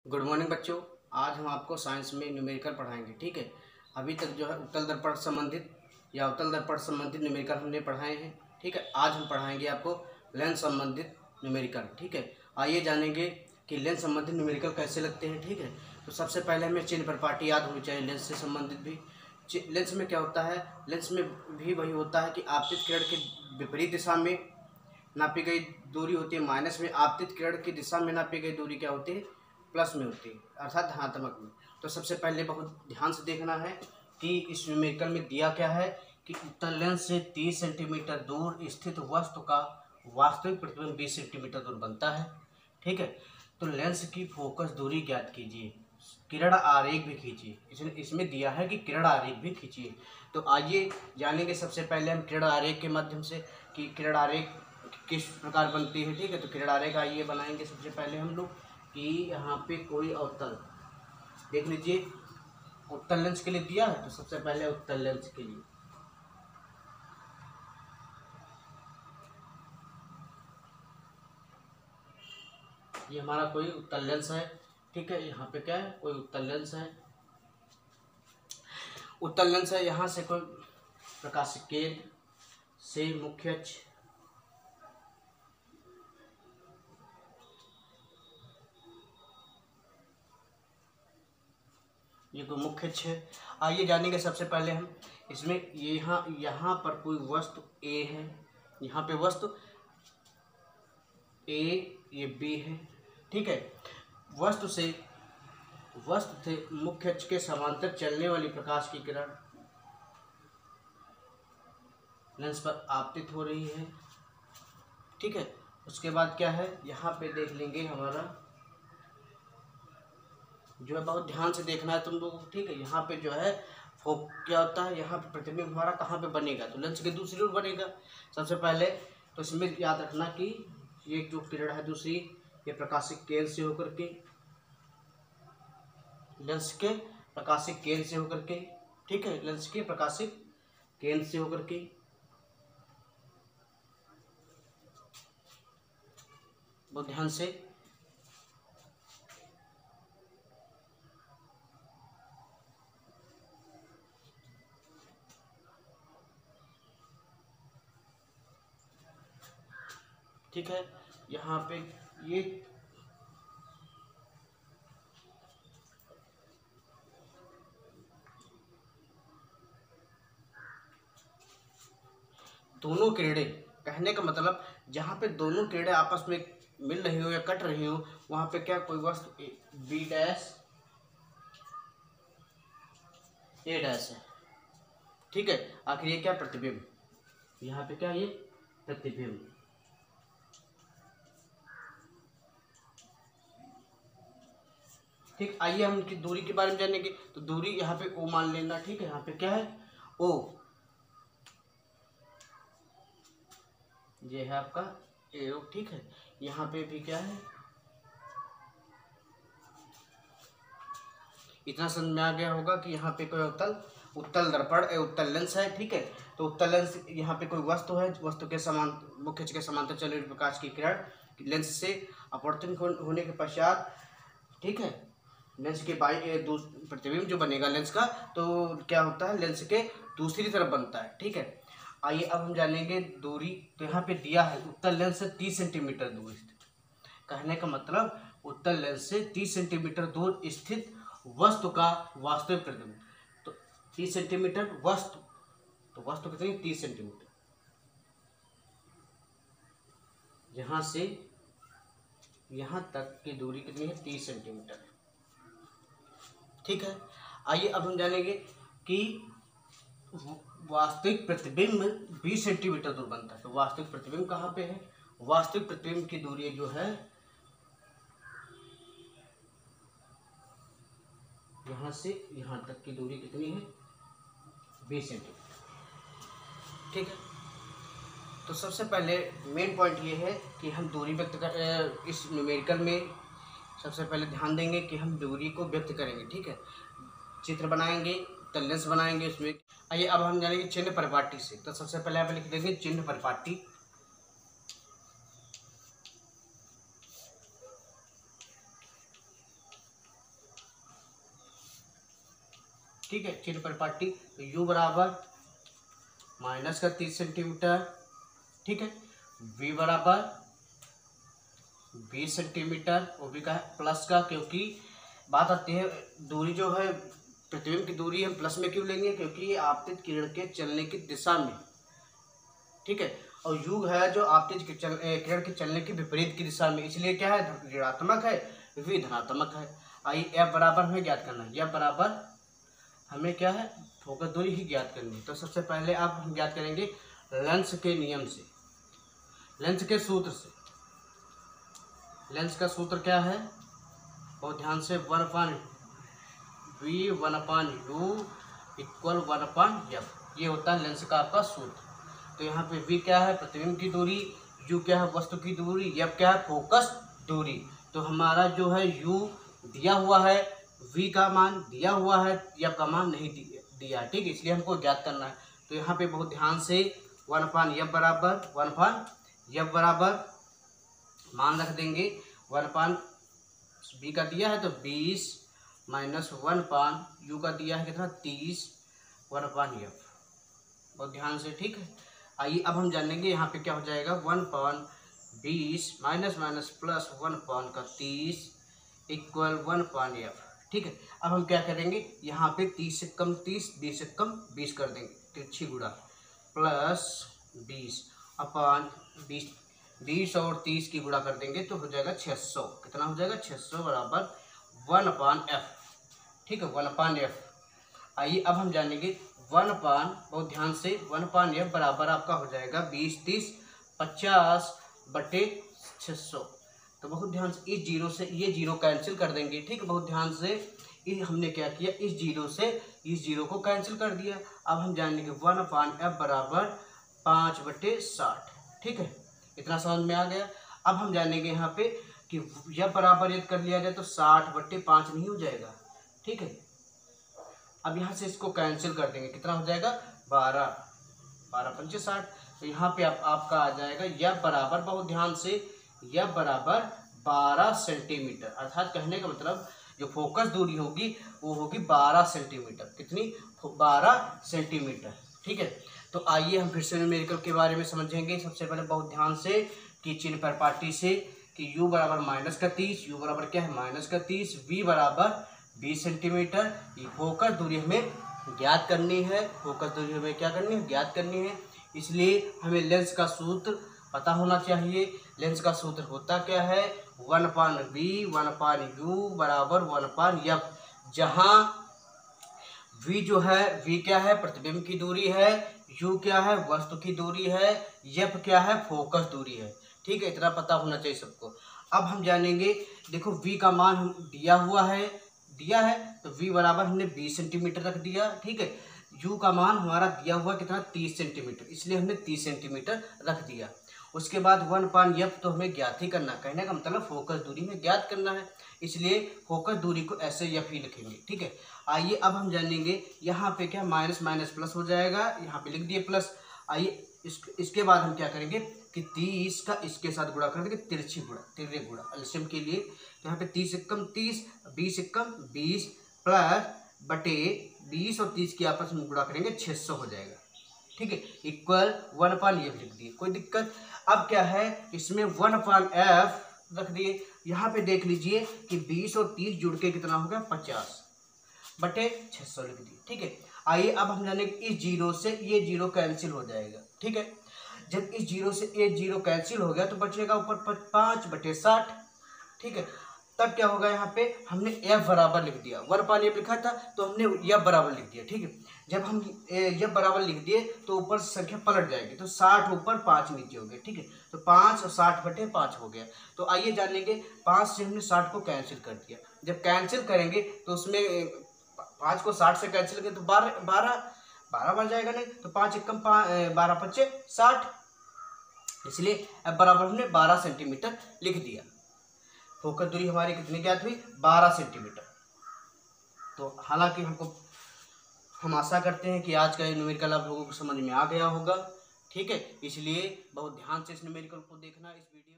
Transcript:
Good morning बच्चों। आज हम आपको साइंस में न्यूमेरिकल पढ़ाएंगे। ठीक है, अभी तक जो है उत्तल दर्पण संबंधित या उत्तल दर्पण संबंधित न्यूमेरिकल हमने पढ़ाए हैं। ठीक है, आज हम पढ़ाएंगे आपको लेंस संबंधित न्यूमेरिकल। ठीक है, आइए जानेंगे कि लेंस संबंधित न्यूमेरिकल कैसे लगते हैं। ठीक है, तो सबसे पहले हमें चिन्ह परिपाटी याद होनी चाहिए। लेंस से संबंधित भी लेंस में क्या होता है, लेंस में भी वही होता है कि आपतित किरण के विपरीत दिशा में नापी गई दूरी होती है माइनस में, आपतित किरण की दिशा में नापी गई दूरी क्या होती है, प्लस में होती है, अर्थात धनात्मक में। तो सबसे पहले बहुत ध्यान से देखना है कि इस न्यूमेरिकल में दिया क्या है कि उत्तल लेंस से 30 सेंटीमीटर दूर स्थित वस्तु का वास्तविक प्रतिबिंब 20 सेंटीमीटर दूर बनता है। ठीक है, तो लेंस की फोकस दूरी ज्ञात कीजिए, किरण आरेख भी खींचिए। इसमें दिया है कि किरण आरेख भी खींचिए। तो आइए जानेंगे सबसे पहले हम किरण आरेख के माध्यम से कि किरण आरेख किस प्रकार बनती है। ठीक है, तो किरण आरेख आइए बनाएंगे सबसे पहले हम लोग कि यहाँ पे कोई अवतल देख लीजिए, उत्तल लेंस के लिए दिया है। तो सबसे पहले उत्तल लेंस के लिए ये हमारा कोई उत्तल लेंस है। ठीक है, यहाँ पे क्या है, कोई उत्तल लेंस है। उत्तल लेंस है, यहाँ से कोई प्रकाशिक केंद्र से मुख्य अक्ष ये कोई मुख्य अक्ष है। आइए जानेंगे सबसे पहले हम इसमें यहाँ पर कोई वस्तु ए है, यहाँ पे वस्तु ए, ये बी है। ठीक है, वस्तु से मुख्य अक्ष के समांतर चलने वाली प्रकाश की किरण लेंस पर आपतित हो रही है। ठीक है, उसके बाद क्या है, यहाँ पे देख लेंगे हमारा जो है, बहुत ध्यान से देखना है तुम लोग। ठीक है, यहाँ पे जो है क्या होता है, यहाँ पे प्रतिबिंब हमारा कहाँ पे बनेगा, तो लेंस के दूसरी ओर बनेगा सबसे पहले। तो इसमें याद रखना कि ये जो किरण है दूसरी, ये प्रकाशिक केंद्र से होकर के लेंस के प्रकाशिक केंद्र से होकर के, ठीक है, लेंस के प्रकाशिक केंद्र से होकर के बहुत ध्यान से ठीक है, यहाँ पे ये दोनों किरणें, कहने का मतलब जहाँ पे दोनों किरणें आपस में मिल रही हो या कट रही हो, वहाँ पे क्या कोई वस्तु बी डैश ए डैश है। ठीक है, आखिर ये क्या प्रतिबिंब, यहाँ पे क्या ये प्रतिबिंब। ठीक, आइए हम इनकी दूरी के बारे में जानेंगे। तो दूरी यहाँ पे ओ मान लेना। ठीक है, यहाँ पे क्या है ओ, ये है आपका ए ओ। ठीक है, यहाँ पे भी क्या है, इतना समझ में आ गया होगा कि यहाँ पे कोई उत्तल दर्पण उत्तल लेंस है। ठीक है, तो उत्तल लेंस, यहाँ पे कोई वस्तु है, वस्तु के समान मुख्य अक्ष के समांतर चल रही प्रकाश की किरण लेंस से अपवर्तित होने के पश्चात, ठीक है, लेंस के प्रतिबिंब जो बनेगा लेंस का, तो क्या होता है, लेंस के दूसरी तरफ बनता है। ठीक है, आइए अब हम जानेंगे दूरी। तो यहाँ पे दिया है उत्तल लेंस से 30 सेंटीमीटर दूर स्थित, कहने का मतलब उत्तल लेंस से 30 सेंटीमीटर दूर स्थित वस्तु का वास्तविक प्रतिबिंब। तो 30 सेंटीमीटर वस्तु, तो वस्तु कितनी, 30 सेंटीमीटर, यहाँ से यहाँ तक की दूरी कितनी है, 30 सेंटीमीटर। ठीक है, आइए अब हम जानेंगे कि वास्तविक प्रतिबिंब 20 सेंटीमीटर दूर बनता है। तो वास्तविक प्रतिबिंब कहाँ पे है, वास्तविक प्रतिबिंब की दूरी जो है यहाँ से यहाँ तक की दूरी कितनी है, 20 सेंटीमीटर। ठीक है, तो सबसे पहले मेन पॉइंट ये है कि हम दूरी व्यक्त कर इस न्यूमेरिकल में सबसे पहले ध्यान देंगे कि हम दूरी को व्यक्त करेंगे। ठीक है, चित्र बनाएंगे, लेंस बनाएंगे उसमें। आइए अब हम जानेंगे चिन्ह परिपाटी से। तो सबसे पहले आप लिख देंगे चिन्ह परिपाटी। ठीक है, चिन्ह परिपाटी। तो u बराबर माइनस का 30 सेंटीमीटर, ठीक है, v बराबर 20 सेंटीमीटर, वो भी का है प्लस का, क्योंकि बात आती है दूरी जो है प्रतिबिंब की दूरी हम प्लस में क्यों लेंगे, क्योंकि ये आपतित किरण के चलने की दिशा में, ठीक है, और युग है जो आपतित किरण के चलने की विपरीत की दिशा में, इसलिए क्या है ऋणात्मक है, v धनात्मक है। आइए f बराबर हमें ज्ञात करना है, f बराबर हमें क्या है फोकस दूरी ही ज्ञात करनी है। तो सबसे पहले आप हम ज्ञात करेंगे लेंस के नियम से, लेंस के सूत्र से। लेंस का सूत्र क्या है, बहुत ध्यान से, 1/v 1/u इक्वल 1/f, ये होता है लेंस का आपका सूत्र। तो यहाँ पे v क्या है प्रतिबिंब की दूरी, u क्या है वस्तु की दूरी, f क्या है फोकस दूरी। तो हमारा जो है u दिया हुआ है, v का मान दिया हुआ है, f का मान नहीं दिया, ठीक है, इसलिए हमको ज्ञात करना है। तो यहाँ पे बहुत ध्यान से 1/f बराबर मान रख देंगे, 1/v का दिया है तो 20 माइनस 1/u का दिया है कितना 30, 1/f, बहुत ध्यान से, ठीक है। आइए अब हम जानेंगे यहाँ पे क्या हो जाएगा, 1/20 minus minus plus 1/30 equal 1/f, ठीक है। अब हम क्या करेंगे, यहाँ पे 30 से कम 30, 20 से कम 20 कर देंगे, तिरछी गुणा, प्लस 20 और 30 की गुणा कर देंगे तो हो जाएगा 600, कितना हो जाएगा 600 बराबर 1/f, ठीक है, 1/f। आइए अब हम जानेंगे बहुत ध्यान से 1/f बराबर आपका हो जाएगा 20 30 50/600। तो बहुत ध्यान से इस जीरो से ये जीरो कैंसिल कर देंगे, ठीक है, बहुत ध्यान से हमने क्या किया, इस जीरो से इस जीरो को कैंसिल कर दिया। अब हम जानेंगे 1/f बराबर 5/60, ठीक है, इतना समझ में आ गया। अब हम जानेंगे यहाँ पे कि यह बराबर यदि कर लिया जाए तो 60/5 नहीं हो जाएगा, ठीक है। अब यहाँ से इसको कैंसिल कर देंगे, कितना हो जाएगा 12 60। तो यहाँ पे आपका आ जाएगा यह बराबर, बहुत ध्यान से, यह बराबर 12 सेंटीमीटर, अर्थात कहने का मतलब जो फोकस दूरी होगी वो होगी 12 सेंटीमीटर, कितनी 12 सेंटीमीटर, ठीक है। तो आइए हम फिर से न्यूमेरिकल के बारे में समझेंगे। सबसे पहले बहुत ध्यान से कि चिन्ह परिपाटी से कि u बराबर माइनस का 30, u बराबर क्या है माइनस का 30, v बराबर 20 सेंटीमीटर, ये फोकस दूरी हमें ज्ञात करनी है, फोकस दूरी हमें क्या करनी है ज्ञात करनी है, इसलिए हमें लेंस का सूत्र पता होना चाहिए। लेंस का सूत्र होता क्या है, 1/v 1/u बराबर 1/f, जहाँ v जो है, v क्या है प्रतिबिंब की दूरी है, u क्या है वस्तु की दूरी है, f क्या है फोकस दूरी है, ठीक है, इतना पता होना चाहिए सबको। अब हम जानेंगे, देखो v का मान हम दिया है तो v बराबर हमने 20 सेंटीमीटर रख दिया, ठीक है। u का मान हमारा दिया हुआ कितना 30 सेंटीमीटर, इसलिए हमने 30 सेंटीमीटर रख दिया। उसके बाद 1/f तो हमें ज्ञात ही करना, कहने का मतलब फोकस दूरी में ज्ञात करना है, इसलिए फोकस दूरी को ऐसे f ही लिखेंगे, ठीक है। आइए अब हम जानेंगे यहाँ पे क्या माइनस माइनस प्लस हो जाएगा, यहाँ पे लिख दिए प्लस। आइए इसके बाद हम क्या करेंगे कि 30 का इसके साथ गुणा कर देंगे, तिर्य गुणा एलसीएम के लिए। तो यहाँ पे 30 से कम 30, 20 से कम 20 प्लस बटे 20 और 30 की आपस में गुणा करेंगे 600 हो जाएगा, ठीक है, इक्वल 1/f लिख दिए, कोई दिक्कत। अब क्या है इसमें 1/f रख दिए, यहाँ पे देख लीजिए कि 20 और 30 जुड़ के कितना हो गया 50/600 लिख दिए, ठीक है। आइए अब हम जानेंगे इस जीरो से ये जीरो कैंसिल हो जाएगा, ठीक है। जब इस जीरो से ये जीरो कैंसिल हो गया तो बचेगा ऊपर 5/60, ठीक है। तब क्या होगा, यहाँ पे हमने f बराबर लिख दिया, 1/f लिखा था तो हमने f बराबर लिख दिया, ठीक है। जब हम f बराबर लिख दिए तो ऊपर संख्या पलट जाएगी, तो 60 ऊपर 5 नीचे हो गए, ठीक है। तो 5 और 60/5 हो गया। तो आइए जानेंगे 5 से हमने 60 को कैंसिल कर दिया, जब कैंसिल करेंगे तो उसमें 5 को 60 से कैंसिल करें तो 12 बन जाएगा, नहीं तो 5 एकम 12/5 60, इसलिए f बराबर हमने 12 सेंटीमीटर लिख दिया। फोकस दूरी हमारी कितनी ज्ञात हुई 12 सेंटीमीटर। तो हालांकि हम आशा करते हैं कि आज का ये न्यूमेरिकल आप लोगों को समझ में आ गया होगा, ठीक है। इसलिए बहुत ध्यान से इस न्यूमेरिकल को देखना, इस वीडियो